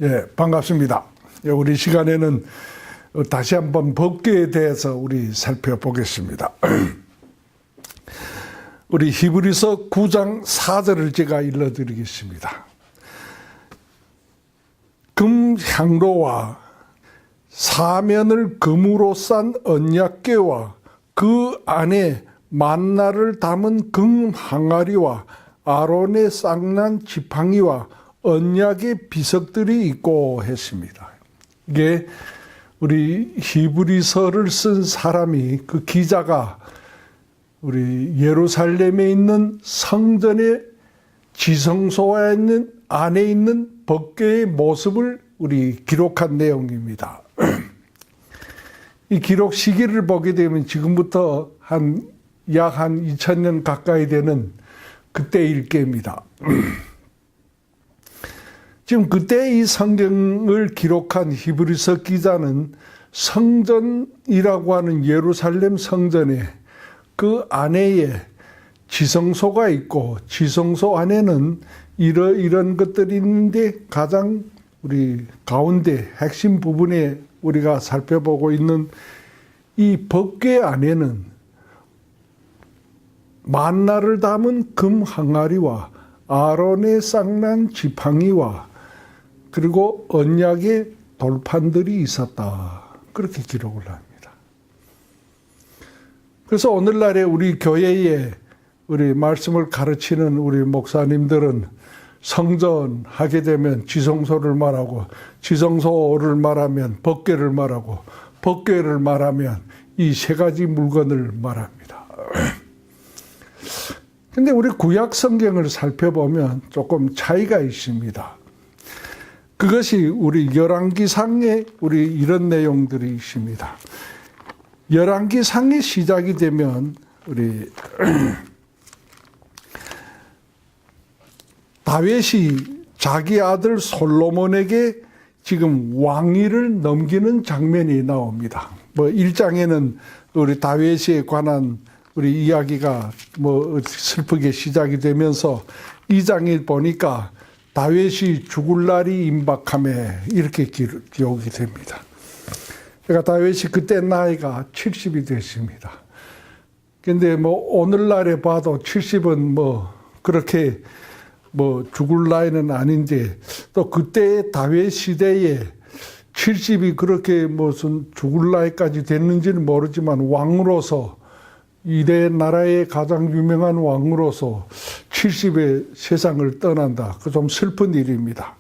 예, 반갑습니다. 우리 시간에는 다시 한번 법궤에 대해서 우리 살펴보겠습니다. 우리 히브리서 9장 4절을 제가 읽어드리겠습니다. 금향로와 사면을 금으로 싼 언약궤와 그 안에 만나를 담은 금항아리와 아론의 쌍난 지팡이와 언약의 비석들이 있고 했습니다. 이게 우리 히브리서를 쓴 사람이, 그 기자가 우리 예루살렘에 있는 성전의 지성소에 있는 안에 있는 법궤의 모습을 우리 기록한 내용입니다. 이 기록 시기를 보게 되면 지금부터 약 2000년 가까이 되는 그때 일기입니다. 지금 그때 이 성경을 기록한 히브리서 기자는 성전이라고 하는 예루살렘 성전에 그 안에 지성소가 있고, 지성소 안에는 이런 것들이 있는데, 가장 우리 가운데 핵심 부분에 우리가 살펴보고 있는 이 법궤 안에는 만나를 담은 금 항아리와 아론의 쌍난 지팡이와 그리고 언약의 돌판들이 있었다, 그렇게 기록을 합니다. 그래서 오늘날에 우리 교회에 우리 말씀을 가르치는 우리 목사님들은 성전 하게 되면 지성소를 말하고, 지성소를 말하면 법궤를 말하고, 법궤를 말하면 이 세 가지 물건을 말합니다. 근데 우리 구약 성경을 살펴보면 조금 차이가 있습니다. 그것이 우리 열왕기상에 우리 이런 내용들이 있습니다. 열왕기상이 시작이 되면 우리 다윗이 자기 아들 솔로몬에게 지금 왕위를 넘기는 장면이 나옵니다. 1장에는 우리 다윗에 관한 우리 이야기가 슬프게 시작이 되면서 2장에 보니까 다윗이 죽을 날이 임박함에 이렇게 기록이 됩니다. 그러니까 다윗이 그때 나이가 70이 됐습니다. 근데 오늘날에 봐도 70은 그렇게 죽을 나이는 아닌데, 또 그때 다윗 시대에 70이 그렇게 무슨 죽을 나이까지 됐는지는 모르지만 왕으로서, 이래 나라의 가장 유명한 왕으로서 70에 세상을 떠난다. 그 좀 슬픈 일입니다.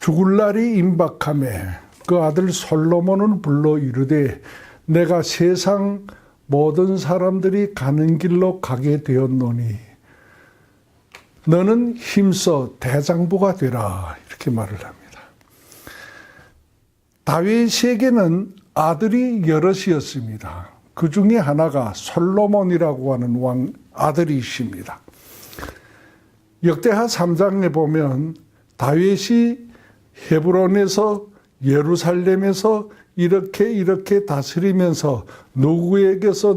죽을 날이 임박함에 그 아들 솔로몬은 불러 이르되, 내가 세상 모든 사람들이 가는 길로 가게 되었노니 너는 힘써 대장부가 되라, 이렇게 말을 합니다. 다윗에게는 아들이 여럿이었습니다. 그 중에 하나가 솔로몬이라고 하는 왕 아들이 있습니다. 역대하 3장에 보면 다윗이 헤브론에서, 예루살렘에서 이렇게 다스리면서 누구에게서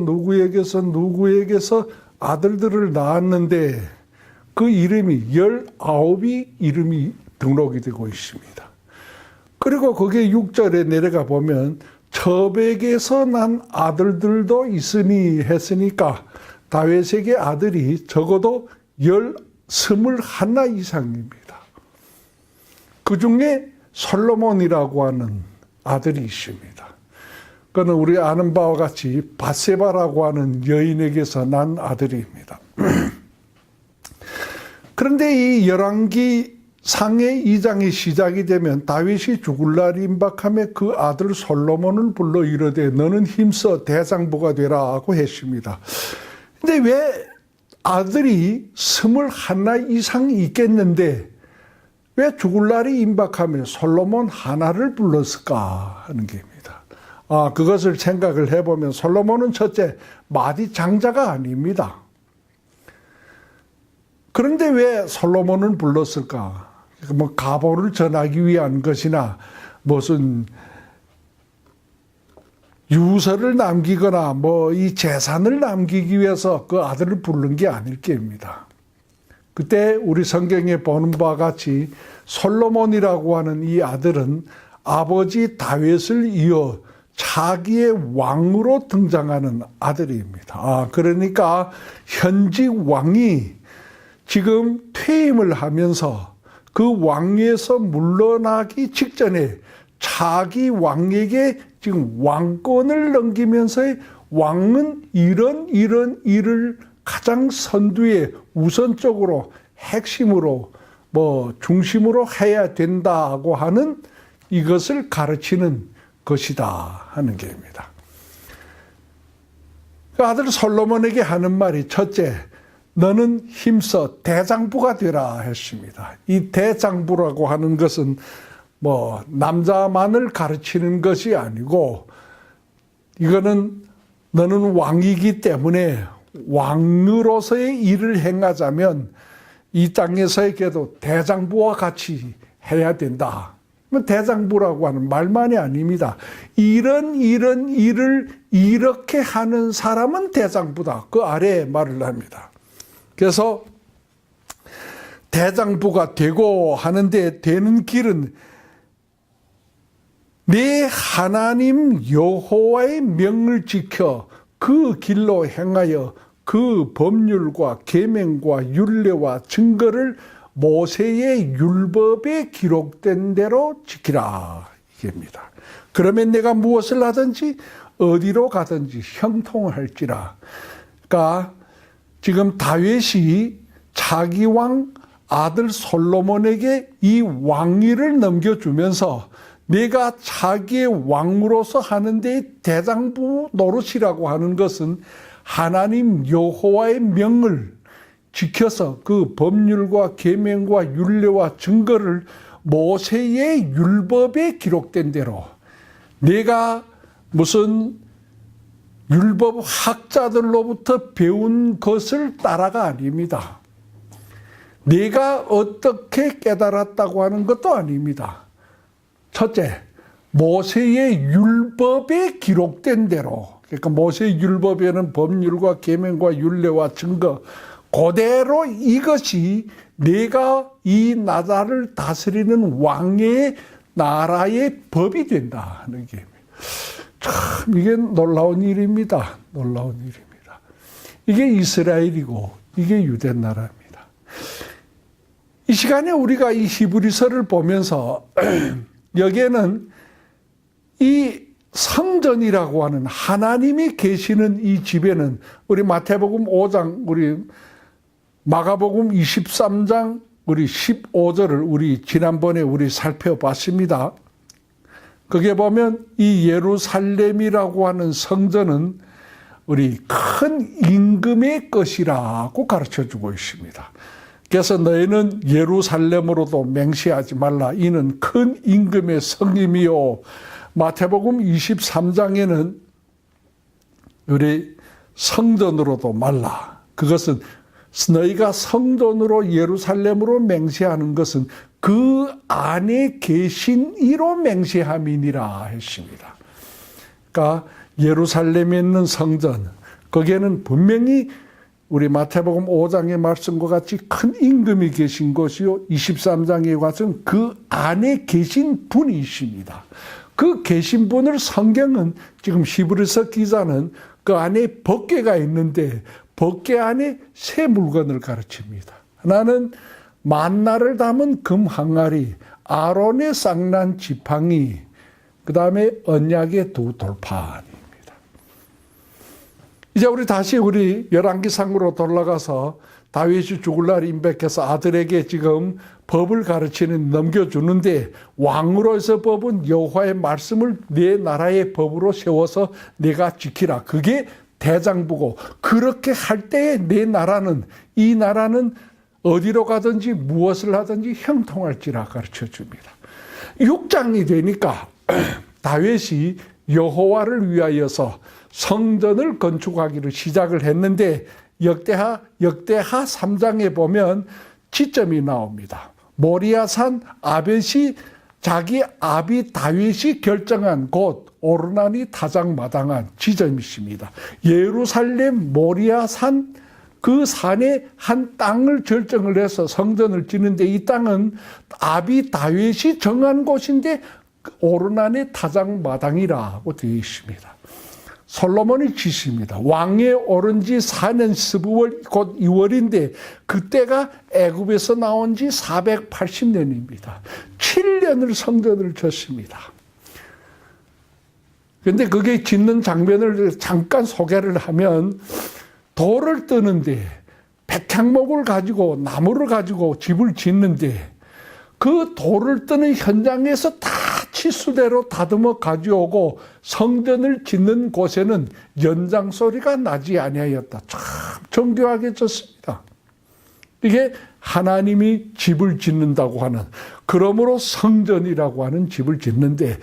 아들들을 낳았는데, 그 이름이 19이 이름이 등록이 되고 있습니다. 그리고 거기에 6절에 내려가 보면 첩에게서 난 아들들도 있으니 했으니까 다윗에게 아들이 적어도 21 이상입니다. 그 중에 솔로몬이라고 하는 아들이 있습니다. 그는 우리 아는 바와 같이 밧세바라고 하는 여인에게서 난 아들입니다. 그런데 이 열왕기 상의 2장이 시작이 되면 다윗이 죽을 날이 임박함에 그 아들 솔로몬을 불러 이르되 너는 힘써 대장부가 되라 하고 했습니다. 근데 왜 아들이 21 이상이 있겠는데 왜 죽을 날이 임박하며 솔로몬 하나를 불렀을까 하는 게입니다. 그것을 생각을 해보면 솔로몬은 첫째 마디 장자가 아닙니다. 그런데 왜 솔로몬을 불렀을까? 가보를 전하기 위한 것이나 무슨 유서를 남기거나 이 재산을 남기기 위해서 그 아들을 부른 게 아닐 게입니다. 그때 우리 성경에 보는 바와 같이 솔로몬이라고 하는 이 아들은 아버지 다윗을 이어 차기의 왕으로 등장하는 아들입니다. 그러니까 현직 왕이 지금 퇴임을 하면서 그 왕위에서 물러나기 직전에 차기 왕에게 지금 왕권을 넘기면서 왕은 이런 일을 가장 선두에 우선적으로 핵심으로 중심으로 해야 된다고 하는 이것을 가르치는 것이다 하는 게입니다. 그 아들 솔로몬에게 하는 말이 첫째, 너는 힘써 대장부가 되라 했습니다. 이 대장부라고 하는 것은 남자만을 가르치는 것이 아니고 이거는 너는 왕이기 때문에 왕으로서의 일을 행하자면 이 땅에서에게도 대장부와 같이 해야 된다. 대장부라고 하는 말만이 아닙니다. 이런 일을 이렇게 하는 사람은 대장부다. 그 아래에 말을 합니다. 그래서 대장부가 되고 하는데 되는 길은 내 하나님 여호와의 명을 지켜 그 길로 행하여 그 법률과 계명과 율례와 증거를 모세의 율법에 기록된 대로 지키라 이겁니다. 그러면 내가 무엇을 하든지 어디로 가든지 형통할지라. 그러니까 지금 다윗이 차기 왕 아들 솔로몬에게 이 왕위를 넘겨주면서 내가 차기의 왕으로서 하는데 대장부 노릇이라고 하는 것은 하나님 여호와의 명을 지켜서 그 법률과 계명과 율례와 증거를 모세의 율법에 기록된 대로 내가 무슨 율법 학자들로부터 배운 것을 따라가 아닙니다. 내가 어떻게 깨달았다고 하는 것도 아닙니다. 첫째, 모세의 율법에 기록된 대로, 그러니까 모세의 율법에는 법률과 계명과 율례와 증거 그대로 이것이 내가 이 나라를 다스리는 왕의 나라의 법이 된다 하는 게 참 이게 놀라운 일입니다. 놀라운 일입니다. 이게 이스라엘이고 이게 유대 나라입니다. 이 시간에 우리가 이 히브리서를 보면서 여기에는 이 성전이라고 하는 하나님이 계시는 이 집에는 우리 마태복음 5장, 우리 마가복음 23장, 우리 15절을 우리 지난번에 우리 살펴봤습니다. 거기에 보면 이 예루살렘이라고 하는 성전은 우리 큰 임금의 것이라고 가르쳐주고 있습니다. 그래서 너희는 예루살렘으로도 맹세하지 말라. 이는 큰 임금의 성임이요. 마태복음 23장에는 우리 성전으로도 말라. 그것은 너희가 성전으로 예루살렘으로 맹세하는 것은 그 안에 계신 이로 맹세함이니라 했습니다. 그러니까 예루살렘에 있는 성전, 거기에는 분명히 우리 마태복음 5장의 말씀과 같이 큰 임금이 계신 것이요. 23장에 가서는 그 안에 계신 분이 있습니다. 그 계신 분을 성경은 지금 히브리서 기자는 그 안에 법궤가 있는데 법궤 안에 세 물건을 가르칩니다. 하나는 만나를 담은 금 항아리, 아론의 쌍난 지팡이, 그 다음에 언약의 두 돌판입니다. 이제 우리 다시 우리 열왕기상으로 돌아가서 다윗이 죽을 날 임백해서 아들에게 지금 법을 가르치는 넘겨주는데 왕으로서 법은 여호와의 말씀을 내 나라의 법으로 세워서 내가 지키라. 그게 대장부고 그렇게 할 때에 내 나라는 이 나라는 어디로 가든지 무엇을 하든지 형통할지라 가르쳐 줍니다. 6장이 되니까 다윗이 여호와를 위하여서 성전을 건축하기를 시작을 했는데 역대하 3장에 보면 지점이 나옵니다. 모리아산 아벳이 자기 아비 다윗이 결정한 곳 오르나니 타작마당한 지점이십니다. 예루살렘 모리아산 그 산에 한 땅을 결정을 해서 성전을 짓는데 이 땅은 아비 다윗이 정한 곳인데 오르난의 타작마당이라고 되어 있습니다. 솔로몬이 짓습니다. 왕에 오른 지 4년 12월 곧 2월인데 그때가 애굽에서 나온 지 480년입니다. 7년을 성전을 짓습니다. 그런데 그게 짓는 장면을 잠깐 소개를 하면 돌을 뜨는데 백향목을 가지고 나무를 가지고 집을 짓는데 그 돌을 뜨는 현장에서 다 치수대로 다듬어 가져오고 성전을 짓는 곳에는 연장 소리가 나지 아니하였다. 참 정교하게 짓습니다. 이게 하나님이 집을 짓는다고 하는, 그러므로 성전이라고 하는 집을 짓는데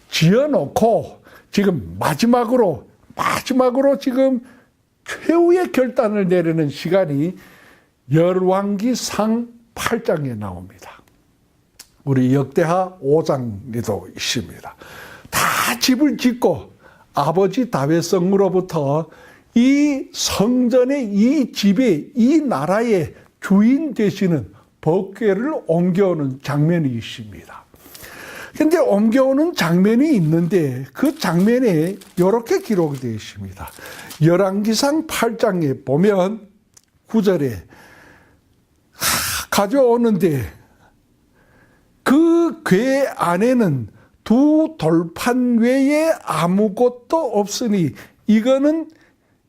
지어놓고 지금 마지막으로 지금 최후의 결단을 내리는 시간이 열왕기상 8장에 나옵니다. 우리 역대하 5장에도 있습니다. 다 집을 짓고 아버지 다윗성으로부터 이 성전의 이 집의 이 나라의 주인 되시는 법궤를 옮겨오는 장면이 있습니다. 그런데 옮겨오는 장면이 있는데 그 장면에 이렇게 기록이 되어 있습니다. 열왕기상 8장에 보면 9절에 가져오는데 그 궤 안에는 두 돌판 외에 아무것도 없으니 이거는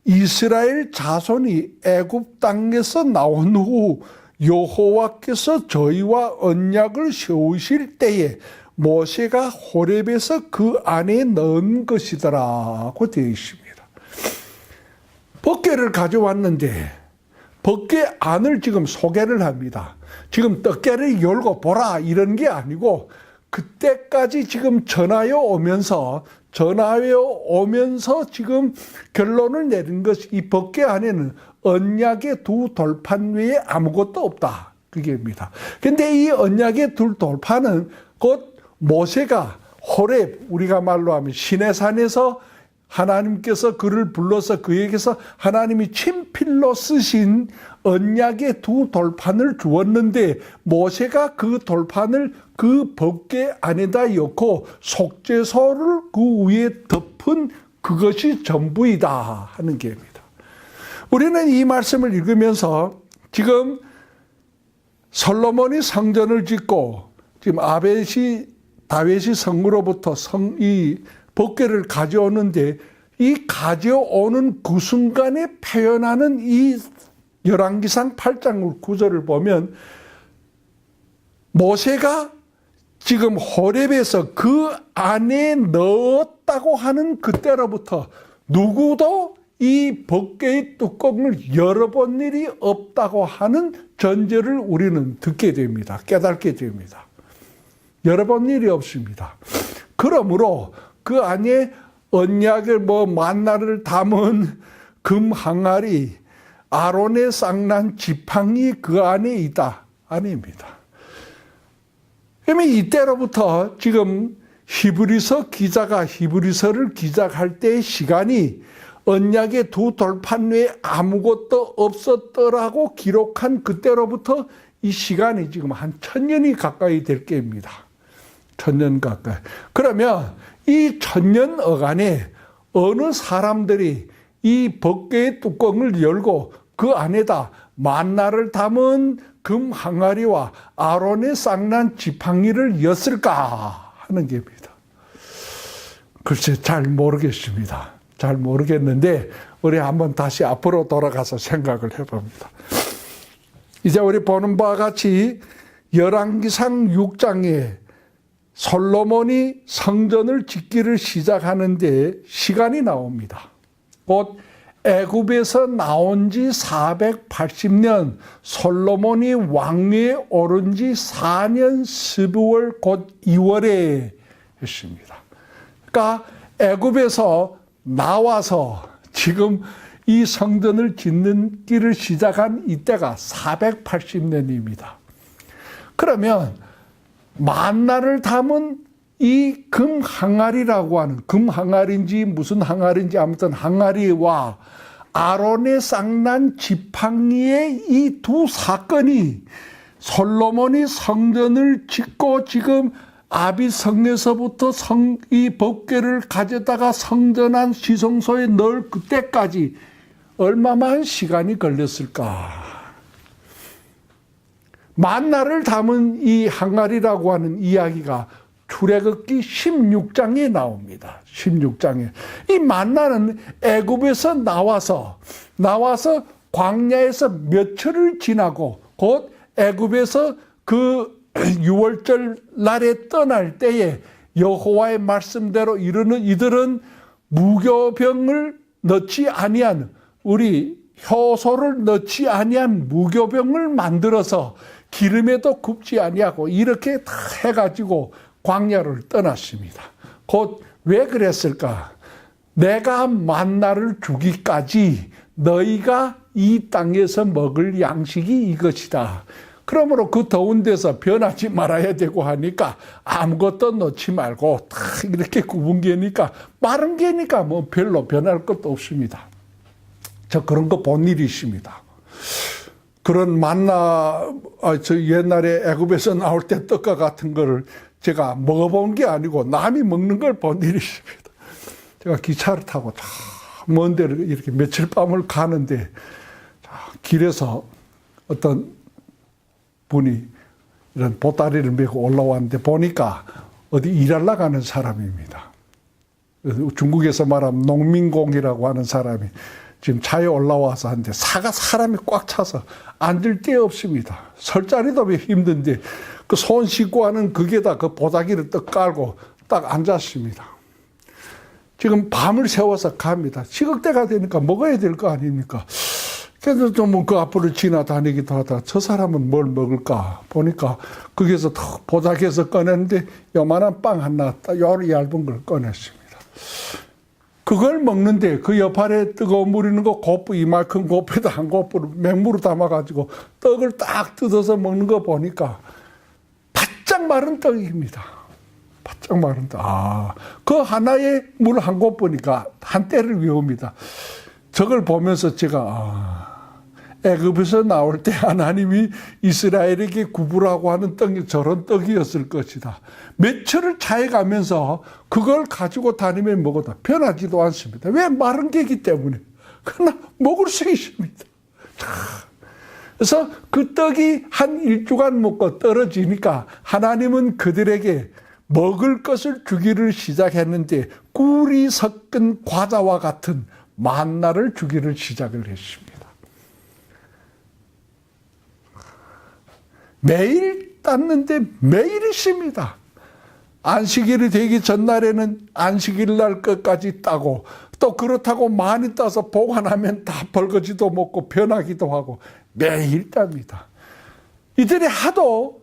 이스라엘 자손이 애굽 땅에서 나온 후 여호와께서 저희와 언약을 세우실 때에 모세가 호렙에서 그 안에 넣은 것이더라고 되어 있습니다. 법궤를 가져왔는데 법궤 안을 지금 소개를 합니다. 지금 떡궤를 열고 보라 이런 게 아니고 그때까지 지금 전하여 오면서 지금 결론을 내린 것이 이 법궤 안에는 언약의 두 돌판 외에 아무것도 없다. 그게입니다. 그런데 이 언약의 두 돌판은 곧 모세가 호렙, 우리가 말로 하면 시내산에서 하나님께서 그를 불러서 그에게서 하나님이 친필로 쓰신 언약의 두 돌판을 주었는데 모세가 그 돌판을 그 법궤 안에다 넣고 속죄소를 그 위에 덮은 그것이 전부이다 하는 게입니다. 우리는 이 말씀을 읽으면서 지금 솔로몬이 성전을 짓고 지금 다윗이 성으로부터 이 법궤를 가져오는데 이 가져오는 그 순간에 표현하는 이 열왕기상 8장 9절을 보면 모세가 지금 호렙에서 그 안에 넣었다고 하는 그때로부터 누구도 이 법궤의 뚜껑을 열어본 일이 없다고 하는 전제를 우리는 듣게 됩니다. 깨닫게 됩니다. 열어본 일이 없습니다. 그러므로 그 안에 언약을 만나를 담은 금 항아리, 아론의 쌍난 지팡이 그 안에 있다. 아닙니다. 그러면 이때로부터 지금 히브리서 기자가 히브리서를 기작할 때의 시간이 언약의 두 돌판 외에 아무것도 없었더라고 기록한 그때로부터 이 시간이 지금 한 1000년이 가까이 될 게입니다. 1000년 가까이. 그러면 이 1000년 어간에 어느 사람들이 이 법궤의 뚜껑을 열고 그 안에다 만나를 담은 금 항아리와 아론의 쌍난 지팡이를 였을까 하는 게입니다. 글쎄 잘 모르겠습니다. 잘 모르겠는데 우리 한번 다시 앞으로 돌아가서 생각을 해봅니다. 이제 우리 보는 바와 같이 열왕기상 6장에 솔로몬이 성전을 짓기를 시작하는데 시간이 나옵니다. 곧 애굽에서 나온 지 480년, 솔로몬이 왕위에 오른 지 4년 12월 곧 2월에 했습니다. 그러니까 애굽에서 나와서 지금 이 성전을 짓는 길을 시작한 이때가 480년입니다. 그러면 만나를 담은 이 금 항아리라고 하는, 금 항아리인지 무슨 항아리인지 아무튼 항아리와 아론의 쌍난 지팡이의 이 두 사건이 솔로몬이 성전을 짓고 지금 아비성에서부터 이 법궤를 가져다가 성전안 지성소에 넣을 그때까지 얼마만 시간이 걸렸을까? 만나를 담은 이 항아리라고 하는 이야기가 출애굽기 16장에 나옵니다. 16장에. 이 만나는 애굽에서 나와서 광야에서 며칠을 지나고 곧 애굽에서 그 유월절 날에 떠날 때에 여호와의 말씀대로 이르는 이들은 무교병을 넣지 아니한 우리 효소를 넣지 아니한 무교병을 만들어서 기름에도 굽지 아니하고 이렇게 다 해가지고 광야를 떠났습니다. 곧 왜 그랬을까? 내가 만나를 주기까지 너희가 이 땅에서 먹을 양식이 이것이다. 그러므로 그 더운 데서 변하지 말아야 되고 하니까 아무것도 넣지 말고 다 이렇게 굽은 게니까 마른 게니까 뭐 별로 변할 것도 없습니다. 저 그런 거 본 일이 있습니다. 그런 만나, 저 옛날에 애굽에서 나올 때 떡과 같은 거를 제가 먹어본 게 아니고 남이 먹는 걸 본 일이 있습니다. 제가 기차를 타고 먼 데를 이렇게 며칠 밤을 가는데 길에서 어떤 분이 이런 보따리를 메고 올라왔는데 보니까 어디 일하러 가는 사람입니다. 중국에서 말하면 농민공이라고 하는 사람이 지금 차에 올라와서 하는데 사람이 꽉 차서 앉을 데 없습니다. 설 자리도 힘든데 그 손 씻고 하는 그게다 그 보자기를 딱 깔고 딱 앉았습니다. 지금 밤을 새워서 갑니다. 시각대가 되니까 먹어야 될 거 아닙니까? 그래서 좀 그 앞으로 지나다니기도 하다 저 사람은 뭘 먹을까 보니까 거기서 보자기에서 꺼냈는데 요만한 빵 하나 요 얇은 걸 꺼냈습니다. 그걸 먹는데 그 옆알에 뜨거운 물 있는 거 고프 이만큼 고프에다 한 고프를 맹물을 담아가지고 떡을 딱 뜯어서 먹는 거 보니까 바짝 마른 떡입니다. 바짝 마른 떡. 그 하나에 물 한 고프니까 한 때를 외웁니다. 저걸 보면서 제가 애굽에서 나올 때 하나님이 이스라엘에게 구부라고 하는 떡이 저런 떡이었을 것이다. 며칠을 차에 가면서 그걸 가지고 다니면 먹어도 변하지도 않습니다. 왜? 마른 게기 때문에. 그러나 먹을 수 있습니다. 그래서 그 떡이 한 1주간 먹고 떨어지니까 하나님은 그들에게 먹을 것을 주기를 시작했는데 꿀이 섞은 과자와 같은 만나를 주기를 시작을 했습니다. 매일 땄는데 매일 있습니다. 안식일이 되기 전날에는 안식일 날 끝까지 따고 또 그렇다고 많이 따서 보관하면 다 벌거지도 먹고 변하기도 하고 매일 땁니다. 이들이 하도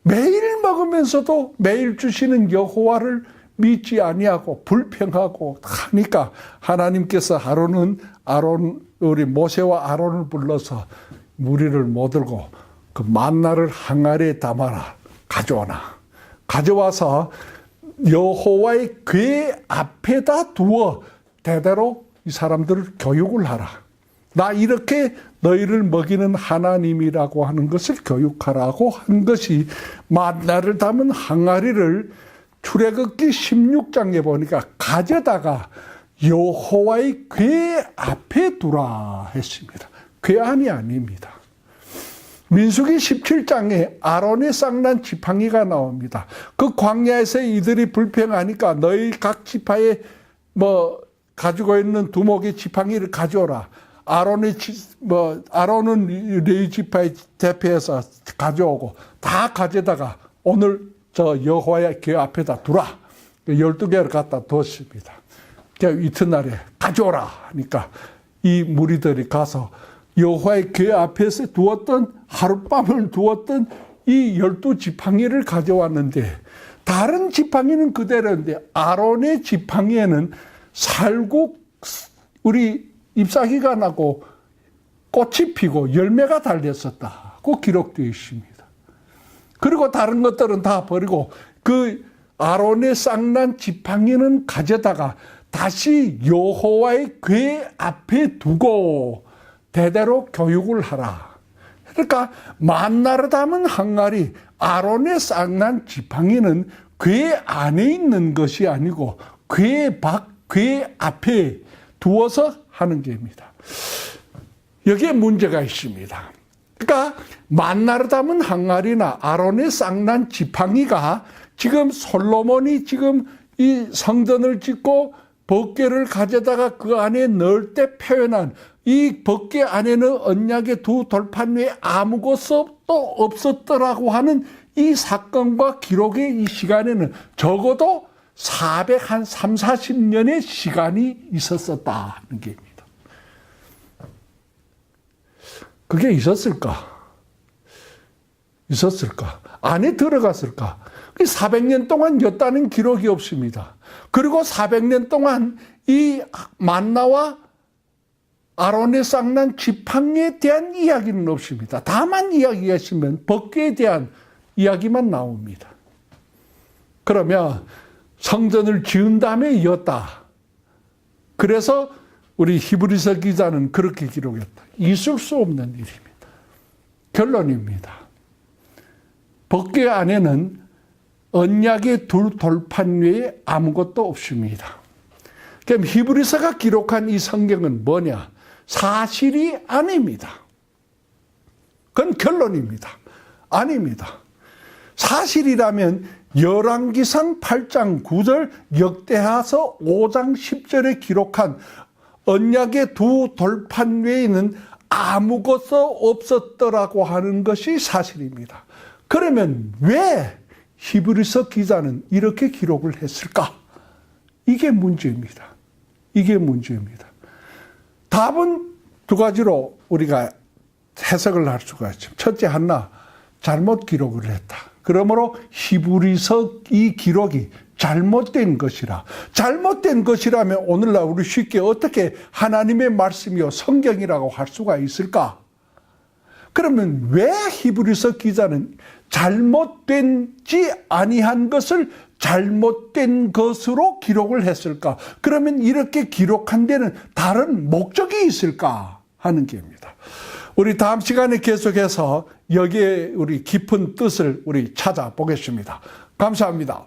매일 먹으면서도 매일 주시는 여호와를 믿지 아니하고 불평하고 하니까 하나님께서 우리 모세와 아론을 불러서 무리를 모들고 그 만나를 항아리에 담아라 가져오나 가져와서 여호와의 궤 앞에다 두어 대대로 이 사람들을 교육을 하라. 나 이렇게 너희를 먹이는 하나님이라고 하는 것을 교육하라고 한 것이 만나를 담은 항아리를 출애굽기 16장에 보니까 가져다가 여호와의 궤 앞에 두라 했습니다. 궤안이 아닙니다. 민수기 17장에 아론의 쌍난 지팡이가 나옵니다. 그 광야에서 이들이 불평하니까 너희 각 지파에 가지고 있는 두목의 지팡이를 가져오라. 아론은 레위 지파의 대표해서 가져오고 다 가져다가 오늘 저 여호와의 궤 앞에다 두라. 12개를 갖다 뒀습니다. 이튿날에 가져오라 하니까 이 무리들이 가서 여호와의 궤 앞에서 하룻밤을 두었던 이 12지팡이를 가져왔는데 다른 지팡이는 그대로인데 아론의 지팡이에는 살국 우리 잎사귀가 나고 꽃이 피고 열매가 달렸었다고 기록되어 있습니다. 그리고 다른 것들은 다 버리고 그 아론의 쌍난 지팡이는 가져다가 다시 여호와의 궤 앞에 두고 대대로 교육을 하라. 그러니까 만나를 담은 항아리, 아론의 쌍난 지팡이는 궤 안에 있는 것이 아니고 궤 앞에 두어서 하는 게입니다. 여기에 문제가 있습니다. 그러니까 만나를 담은 항아리나 아론의 쌍난 지팡이가 지금 솔로몬이 지금 이 성전을 짓고 법궤를 가져다가 그 안에 넣을 때 표현한 이 법궤 안에는 언약의 두 돌판 외에 아무것도 없었더라고 하는 이 사건과 기록의 이 시간에는 적어도 40년의 시간이 있었다는 게입니다. 그게 있었을까? 안에 들어갔을까? 400년 동안이었다는 기록이 없습니다. 그리고 400년 동안 이 만나와 아론의 쌍난 지팡이에 대한 이야기는 없습니다. 다만 이야기가 있으면 법궤에 대한 이야기만 나옵니다. 그러면 성전을 지은 다음에 이었다. 그래서 우리 히브리서 기자는 그렇게 기록했다. 있을 수 없는 일입니다. 결론입니다. 법궤 안에는 언약의 둘 돌판 외에 아무것도 없습니다. 그럼 히브리서가 기록한 이 성경은 뭐냐? 사실이 아닙니다. 그건 결론입니다. 아닙니다. 사실이라면 열왕기상 8장 9절, 역대하서 5장 10절에 기록한 언약의 두 돌판 외에는 아무것도 없었더라고 하는 것이 사실입니다. 그러면 왜 히브리서 기자는 이렇게 기록을 했을까? 이게 문제입니다. 답은 두 가지로 우리가 해석을 할 수가 있죠. 첫째 하나, 잘못 기록을 했다. 그러므로 히브리서 이 기록이 잘못된 것이라. 잘못된 것이라면 오늘날 우리 쉽게 어떻게 하나님의 말씀이요 성경이라고 할 수가 있을까? 그러면 왜 히브리서 기자는 잘못된지 아니한 것을 잘못된 것으로 기록을 했을까? 그러면 이렇게 기록한 데는 다른 목적이 있을까 하는 게입니다. 우리 다음 시간에 계속해서 여기에 우리 깊은 뜻을 우리 찾아보겠습니다. 감사합니다.